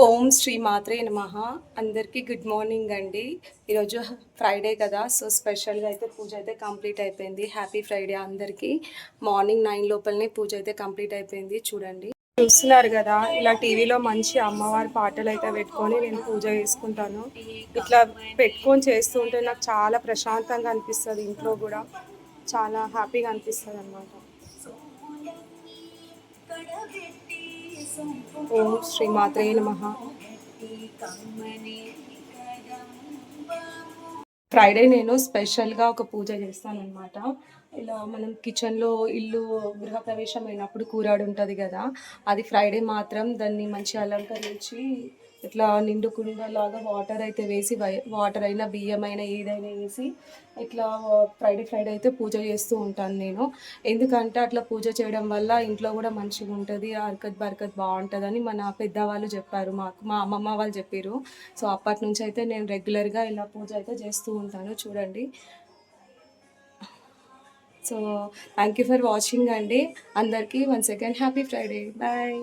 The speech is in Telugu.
ఓం శ్రీ మాత్రే నమః. అందరికీ గుడ్ మార్నింగ్ అండి. ఈరోజు ఫ్రైడే కదా, సో స్పెషల్గా అయితే పూజ అయితే కంప్లీట్ అయిపోయింది. హ్యాపీ ఫ్రైడే అందరికీ. మార్నింగ్ 9 లోపలనే పూజ అయితే కంప్లీట్ అయిపోయింది. చూడండి, చూస్తున్నారు కదా, ఇలా టీవీలో మంచి అమ్మవారి పాటలు అయితే పెట్టుకొని నేను పూజ చేసుకుంటాను. ఇట్లా పెట్టుకొని చేస్తూ ఉంటే నాకు చాలా ప్రశాంతంగా అనిపిస్తుంది. ఇంట్లో కూడా చాలా హ్యాపీగా అనిపిస్తుంది అనమాట. ఓం శ్రీ మాత్రే నమః. ఫ్రైడే నేను స్పెషల్గా ఒక పూజ చేస్తానన్నమాట. ఇలా మనం కిచెన్లో ఇల్లు గృహప్రవేశం అయినప్పుడు కూరాడు ఉంటుంది కదా, అది ఫ్రైడే మాత్రం దాన్ని మంచిగా అలంకరించి ఇట్లా నిండు కుండలాగా వాటర్ అయితే వేసి, వాటర్ అయినా బియ్యం అయినా ఏదైనా వేసి ఇట్లా ఫ్రైడే ఫ్రైడే అయితే పూజ చేస్తూ ఉంటాను నేను. ఎందుకంటే అట్లా పూజ చేయడం వల్ల ఇంట్లో కూడా మంచిగా ఉంటుంది, హర్కత్ బర్కత్ బాగుంటుందని మన పెద్దవాళ్ళు చెప్పారు, మా అమ్మమ్మ వాళ్ళు చెప్పారు. సో అప్పటి నుంచి అయితే నేను రెగ్యులర్గా ఇలా పూజ అయితే చేస్తూ ఉంటాను. చూడండి. So thank you for watching అండి. అందరికీ once again happy Friday. Bye.